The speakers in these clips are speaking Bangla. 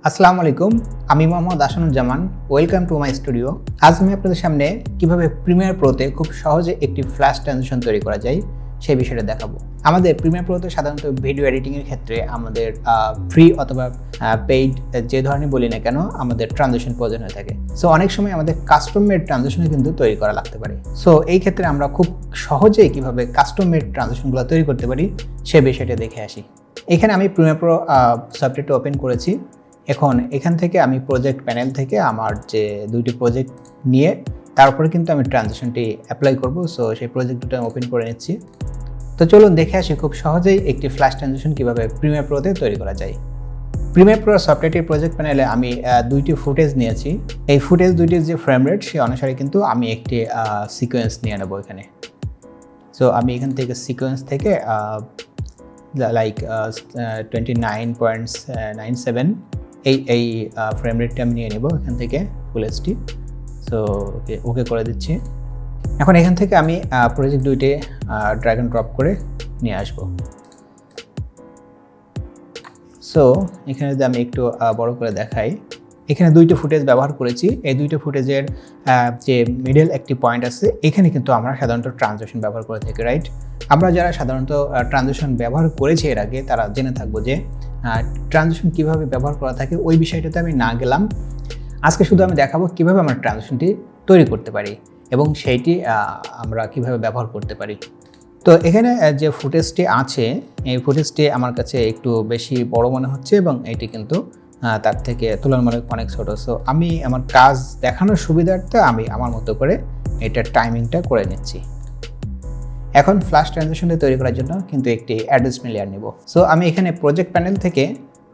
আসসালামু আলাইকুম, আমি Mohammad Asanuzzaman. Welcome to my studio. আজ আমি আপনাদের সামনে কিভাবে প্রিমিয়ার প্রোতে খুব সহজে একটি ফ্ল্যাশ ট্রানজিশন তৈরি করা যায় সেই বিষয়টা দেখাবো। আমাদের প্রিমিয়ার প্রোতে সাধারণত ভিডিও এডিটিংয়ের ক্ষেত্রে আমাদের ফ্রি অথবা পেইড যে ধরনের বলি না কেন আমাদের ট্রানজিশন প্রয়োজন হয়ে থাকে। সো অনেক সময় আমাদের কাস্টম মেড ট্রানজিশনও কিন্তু তৈরি করা লাগতে পারে। সো এই ক্ষেত্রে আমরা খুব সহজেই কিভাবে কাস্টম মেড ট্রানজিশনগুলো তৈরি করতে পারি সে বিষয়টা দেখে আসি। এখানে আমি প্রিমিয়ার প্রো সফটওয়্যারটা ওপেন করেছি। এখন এখান থেকে আমি প্রজেক্ট প্যানেল থেকে আমার যে দুইটি প্রজেক্ট নিয়ে তারপরে কিন্তু আমি ট্রানজিশনটি অ্যাপ্লাই করব। সো সেই প্রজেক্ট দুটো আমি ওপেন করে নিচ্ছি। তো চলুন দেখে আসি খুব সহজেই একটি ফ্ল্যাশ ট্রানজিশন কীভাবে প্রিমিয়ার প্রোতে তৈরি করা যায়। প্রিমিয়ার প্রো সফটওয়্যারটির প্রজেক্ট প্যানেলে আমি দুইটি ফুটেজ নিয়েছি। এই ফুটেজ দুইটির যে ফ্রেম রেট সে অনুসারে কিন্তু আমি একটি সিকোয়েন্স নিয়ে নেব এখানে। সো আমি এখান থেকে সিকোয়েন্স থেকে লাইক 29.97 এই ফ্রেম রেটটা আমি নিয়ে নেব এখান থেকে ফুল এইচডি। সো ওকে করে দিচ্ছি। এখন এখান থেকে আমি প্রজেক্ট দুইটি ড্র্যাগ অ্যান্ড ড্রপ করে নিয়ে আসব। সো এখানে যদি আমি একটু বড় করে দেখাই, এখানে দুইটি ফুটেজ ব্যবহার করেছি। এই দুইটি ফুটেজের যে মিডল একটি পয়েন্ট আছে এখানে কিন্তু আমরা সাধারণত ট্রানজিশন ব্যবহার করে থাকি, রাইট? আমরা যারা সাধারণত ট্রানজিশন ব্যবহার করেছি এর আগে তারা জেনে থাকবো যে ট্রানজিশন কীভাবে ব্যবহার করা থাকে। ওই বিষয়টাতে আমি না গেলাম। আজকে শুধু আমি দেখাবো কীভাবে আমরা ট্রানজিশনটি তৈরি করতে পারি এবং সেইটি আমরা কীভাবে ব্যবহার করতে পারি। তো এখানে যে ফুটেজটি আছে এই ফুটেজটি আমার কাছে একটু বেশি বড় মনে হচ্ছে এবং এটি কিন্তু তার থেকে তুলনামূলক অনেক ছোটো। সো আমি আমার কাজ দেখানোর সুবিধার্থে আমি আমার মতো করে এটার টাইমিংটা করে নিচ্ছি। এখন ফ্ল্যাশ ট্রানজিশনটি তৈরি করার জন্য কিন্তু একটি অ্যাডজাস্টমেন্ট লেয়ার নেব। সো আমি এখানে প্রজেক্ট প্যানেল থেকে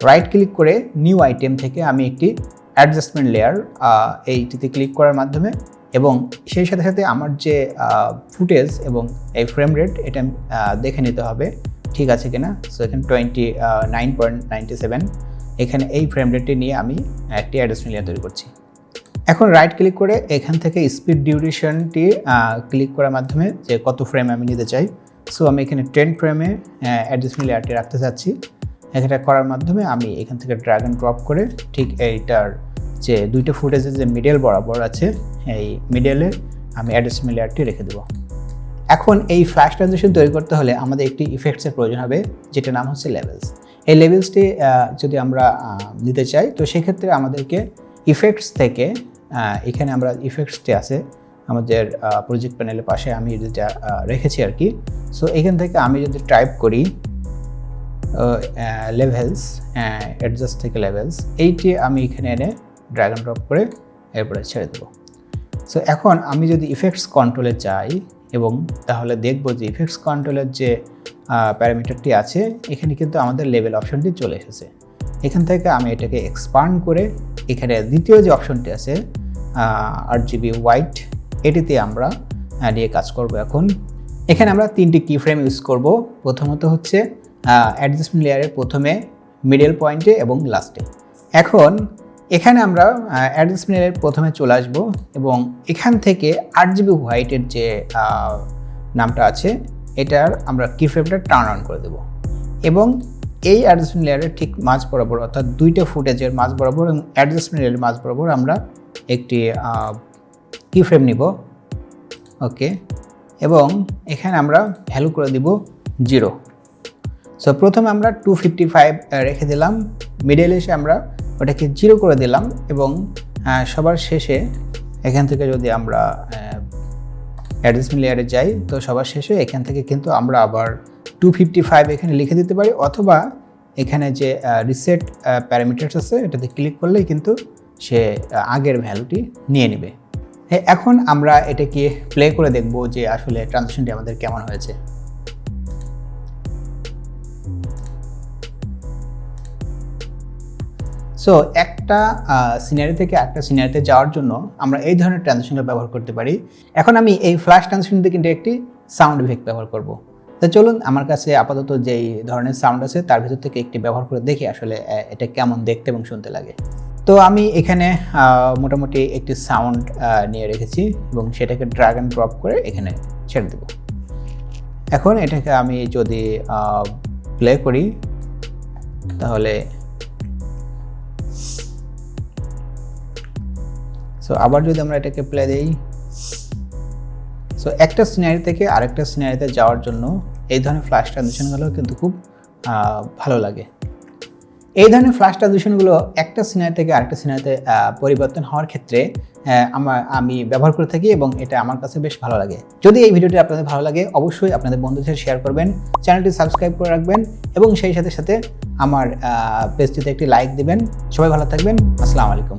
রাইট ক্লিক করে নিউ আইটেম থেকে আমি একটি অ্যাডজাস্টমেন্ট লেয়ার এইটিতে ক্লিক করার মাধ্যমে এবং সেই সাথে সাথে আমার যে ফুটেজ এবং এই ফ্রেম রেট এটা দেখে নিতে হবে ঠিক আছে কিনা। সো এখানে 29.97 এখানে এই ফ্রেম রেটটি নিয়ে আমি একটি অ্যাডজাস্টমেন্ট লেয়ার তৈরি করছি। এখন রাইট ক্লিক করে এখান থেকে স্পিড ডিউরেশনটি ক্লিক করার মাধ্যমে যে কত ফ্রেম আমি নিতে চাই। সো আমি এখানে 10 ফ্রেমে অ্যাডজাস্টমেন্ট লেয়ারটি রাখতে চাচ্ছি। এটা করার মাধ্যমে আমি এখান থেকে ড্র্যাগ অ্যান্ড ড্রপ করে ঠিক এইটার যে দুইটা ফুটেজের যে মিডল বরাবর আছে এই মিডলে আমি অ্যাডজাস্টমেন্ট লেয়ারটি রেখে দেবো। এখন এই ফ্ল্যাশ ট্রানজিশন তৈরি করতে হলে আমাদের একটি ইফেক্টসের প্রয়োজন হবে যেটার নাম হচ্ছে লেভেলস। এই লেভেলসটি যদি আমরা নিতে চাই তো সেক্ষেত্রে আমাদেরকে ইফেক্টস থেকে এখানে আমরা ইফেক্টসটি আছে আমাদের প্রজেক্ট প্যানেলের পাশে আমি যেটা রেখেছি আর কি। সো এখান থেকে আমি যদি টাইপ করি লেভেলস অ্যাডজাস্ট থেকে লেভেলস, এইটি আমি এখানে এনে ড্র্যাগ অ্যান্ড ড্রপ করে এরপরে ছেড়ে দেবো। সো এখন আমি যদি ইফেক্টস কন্ট্রোলে যাই এবং তাহলে দেখব যে ইফেক্টস কন্ট্রোলের যে প্যারামিটারটি আছে এখানে কিন্তু আমাদের লেভেল অপশনটি চলে এসেছে। এখান থেকে আমি এটাকে এক্সপান্ড করে এখানে দ্বিতীয় যে অপশনটি আছে RGB হোয়াইট এটিতে আমরা নিয়ে কাজ করব। এখন এখানে আমরা তিনটি কি ফ্রেম ইউজ করব। প্রথমত হচ্ছে অ্যাডজাস্টমেন্ট লেয়ারের প্রথমে, মিডল পয়েন্টে এবং লাস্টে। এখন এখানে আমরা অ্যাডজাস্টমেন্ট লেয়ারের প্রথমে চলে আসব এবং এখান থেকে RGB হোয়াইটের যে নামটা আছে এটার আমরা কি ফ্রেমটা টার্ন অন করে দেব এবং এই অ্যাডজাস্টমেন্ট লেয়ারের ঠিক মাঝ বরাবর অর্থাৎ দুইটা ফুটেজের মাঝ বরাবর এবং অ্যাডজাস্টমেন্ট লেয়ারের মাঝ বরাবর আমরা একটি কি ফ্রেম নিব। ওকে, এবং এখানে আমরা ভ্যালু করে দিব 0। সো প্রথমে আমরা 255 রেখে দিলাম, মিডল এসে আমরা ওটাকে 0 করে দিলাম এবং সবার শেষে এখান থেকে যদি আমরা অ্যাডজাস্টমেন্ট লেয়ারে যাই তো সবার শেষে এখান থেকে কিন্তু আমরা আবার 255 এখানে লিখে দিতে পারি অথবা এখানে যে রিসেট প্যারামিটারস আছে এটাতে ক্লিক করলেই কিন্তু সে আগের ভ্যালুটি নিয়ে নেবে। এখন আমরা এটাকে প্লে করে দেখব যে আসলে ট্রানজিশনটি আমাদের কেমন হয়েছে। সো একটা সিনারি থেকে একটা সিনারিতে যাওয়ার জন্য আমরা এই ধরনের ট্রানজিশনটা ব্যবহার করতে পারি। এখন আমি এই ফ্ল্যাশ ট্রানজিশনতে কিন্তু একটি সাউন্ড ইফেক্ট ব্যবহার করব। তো চলুন আমার কাছে আপাতত যেই ধরনের সাউন্ড আছে তার ভিতর থেকে একটি ব্যবহার করে দেখি আসলে এটা কেমন দেখতে এবং শুনতে লাগে। তো আমি এখানে মোটামুটি একটি সাউন্ড নিয়ে রেখেছি এবং সেটাকে ড্র্যাগ অ্যান্ড ড্রপ করে এখানে ছেড়ে দেব। এখন এটাকে আমি যদি প্লে করি তাহলে সো আবার যদি আমরা এটাকে প্লে দেই, সো একটা সিনারি থেকে আরেকটা সিনারিতে যাওয়ার জন্য এই ধরনের ফ্ল্যাশ ট্রানজিশনগুলো কিন্তু খুব ভালো লাগে। এই ধরনের ফ্ল্যাশ ট্রানজিশনগুলো একটা সিনারি থেকে আরেকটা সিনারিতে পরিবর্তন হওয়ার ক্ষেত্রে আমি ব্যবহার করে থাকি এবং এটা আমার কাছে বেশ ভালো লাগে। যদি এই ভিডিওটি আপনাদের ভালো লাগে অবশ্যই আপনাদের বন্ধুদের সাথে শেয়ার করবেন, চ্যানেলটি সাবস্ক্রাইব করে রাখবেন এবং সেই সাথে সাথে আমার পেজটিতে একটি লাইক দিবেন। সবাই ভালো থাকবেন। আসসালামু আলাইকুম।